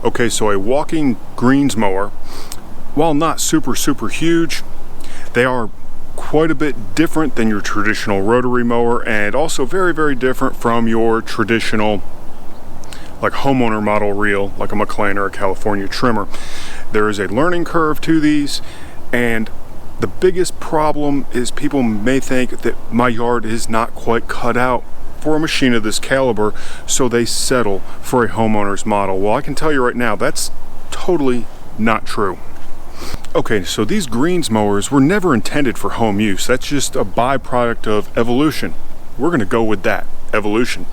Okay, so a walking greens mower, while not super huge, they are quite a bit different than your traditional rotary mower, and also very different from your traditional like homeowner model reel, like a McLean or a California trimmer. There is a learning curve to these, and the biggest problem is people may think that my yard is not quite cut out for a machine of this caliber, so they settle for a homeowner's model. Well, I can tell you right now, that's totally not true. Okay, so these greens mowers were never intended for home use. That's just a byproduct of evolution. We're gonna go with that, evolution.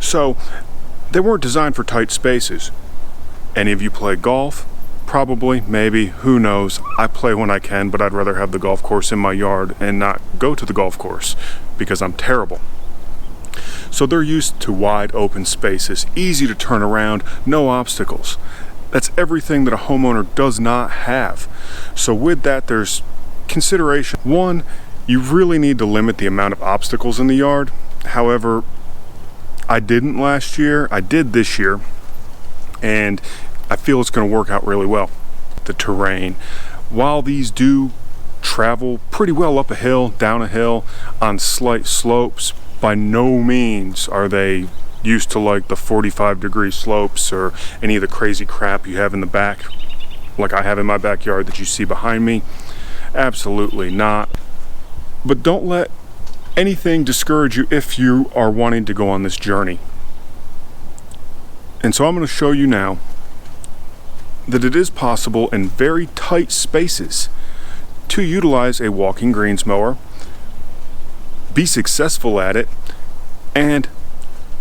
So they weren't designed for tight spaces. Any of you play golf? Probably, maybe, who knows. I play when I can, but I'd rather have the golf course in my yard and not go to the golf course because I'm terrible. So they're used to wide open spaces, easy to turn around, no obstacles. That's everything that a homeowner does not have. So with that, there's consideration. One, you really need to limit the amount of obstacles in the yard. However, I didn't last year, I did this year, and I feel it's going to work out really well. The terrain, while these do travel pretty well up a hill, down a hill, on slight slopes, by no means are they used to like the 45-degree slopes or any of the crazy crap you have in the back, like I have in my backyard that you see behind me. Absolutely not. But don't let anything discourage you if you are wanting to go on this journey. And so I'm going to show you now that it is possible in very tight spaces to utilize a walking greens mower, be successful at it, and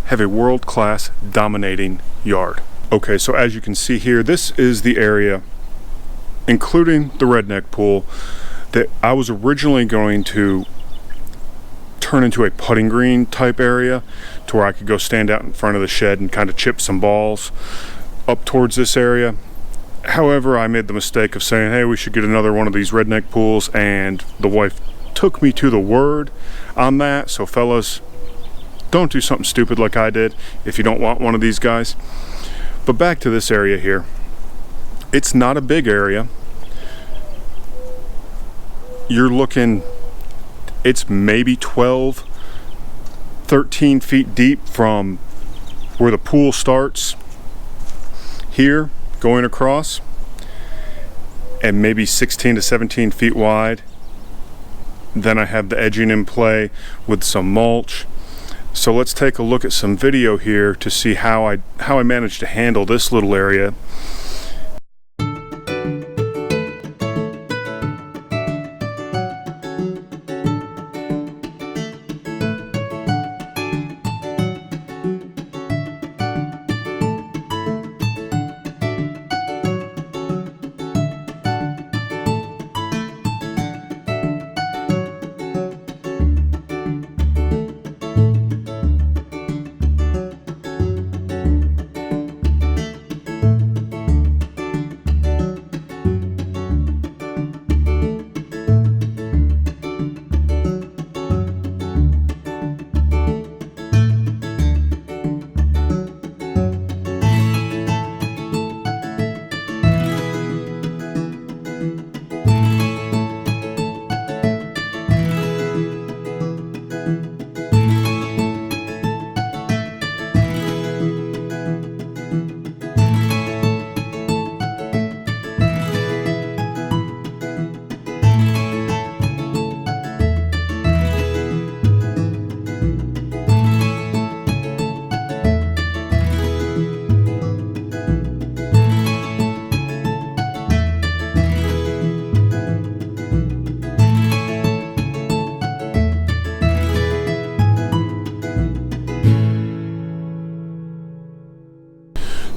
have a world-class dominating yard. Okay, so as you can see here, this is the area, including the redneck pool, that I was originally going to turn into a putting green type area to where I could go stand out in front of the shed and kind of chip some balls up towards this area. However, I made the mistake of saying, hey, we should get another one of these redneck pools, and the wife took me to the word on that. So fellas, don't do something stupid like I did if you don't want one of these guys. But back to this area here. It's not a big area. You're looking, it's maybe 12, 13 feet deep from where the pool starts here, going across, and maybe 16 to 17 feet wide. Then I have the edging in play with some mulch. So let's take a look at some video here to see how I managed to handle this little area.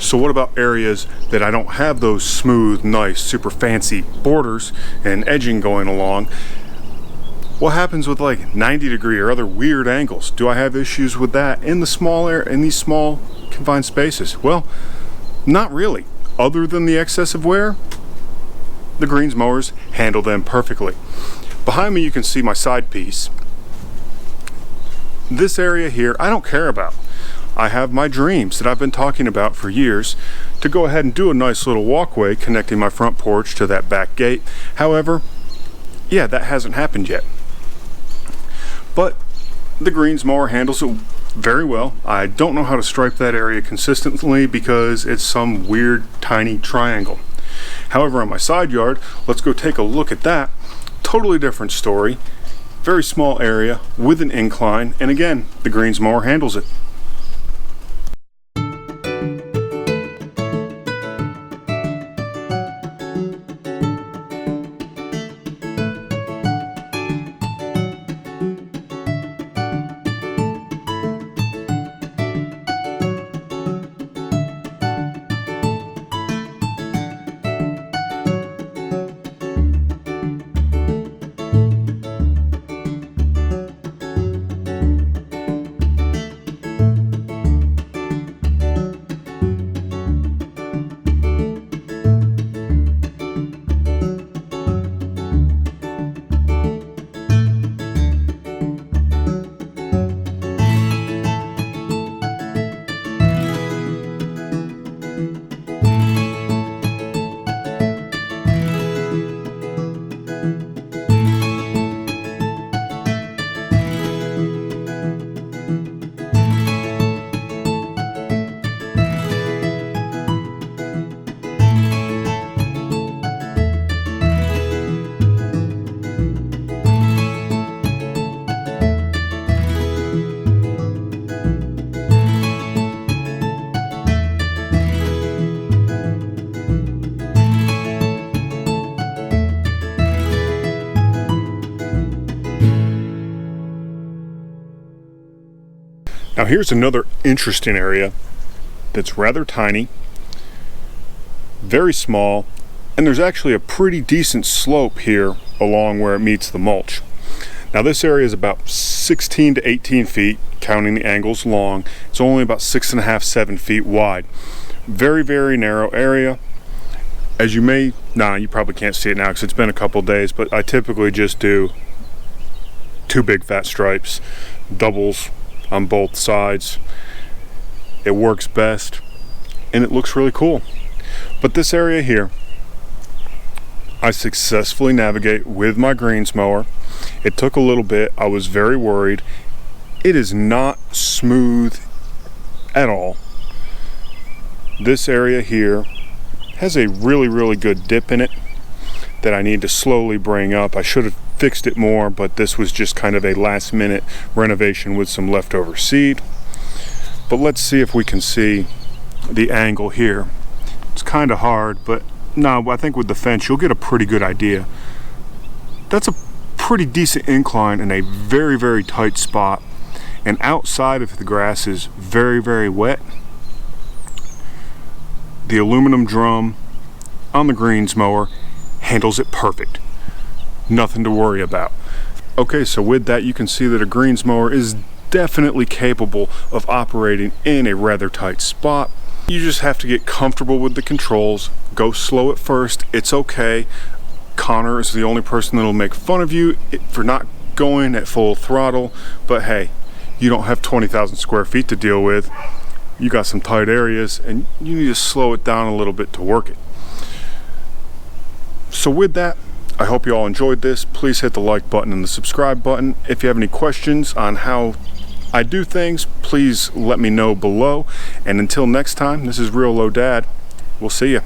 So what about areas that I don't have those smooth, nice, super fancy borders and edging going along? What happens with like 90-degree or other weird angles? Do I have issues with that in the small area, in these small confined spaces? Well, not really. Other than the excess of wear, the greens mowers handle them perfectly. Behind me you can see my side piece. This area here I don't care about. I have my dreams that I've been talking about for years to go ahead and do a nice little walkway connecting my front porch to that back gate. However, yeah, that hasn't happened yet. But the greens mower handles it very well. I don't know how to stripe that area consistently because it's some weird tiny triangle. However, on my side yard, let's go take a look at that. Totally different story. Very small area with an incline, and again, the greens mower handles it. Now here's another interesting area that's rather tiny, very small, and there's actually a pretty decent slope here along where it meets the mulch. Now this area is about 16 to 18 feet, counting the angles long. It's only about 6.5, 7 feet wide. Very, very narrow area. As you you probably can't see it now because it's been a couple days, but I typically just do 2 big fat stripes, doubles on both sides. It works best and it looks really cool. But this area here, I successfully navigate with my greens mower. It took a little bit. I was very worried. It is not smooth at all. This area here has a really, really good dip in it that I need to slowly bring up. I should have fixed it more, but this was just kind of a last minute renovation with some leftover seed. But let's see if we can see the angle here. It's kind of hard, but no, I think with the fence you'll get a pretty good idea. That's a pretty decent incline in a very, very tight spot, and outside if the grass is very, very wet, the aluminum drum on the greens mower handles it perfect. Nothing to worry about. Okay, so with that you can see that a greens mower is definitely capable of operating in a rather tight spot. You just have to get comfortable with the controls. Go slow at first, it's okay. Connor is the only person that'll make fun of you for not going at full throttle, but hey, you don't have 20,000 square feet to deal with. You got some tight areas and you need to slow it down a little bit to work it. So with that, I hope you all enjoyed this. Please hit the like button and the subscribe button. If you have any questions on how I do things, please let me know below. And until next time, this is Real Low Dad. We'll see you.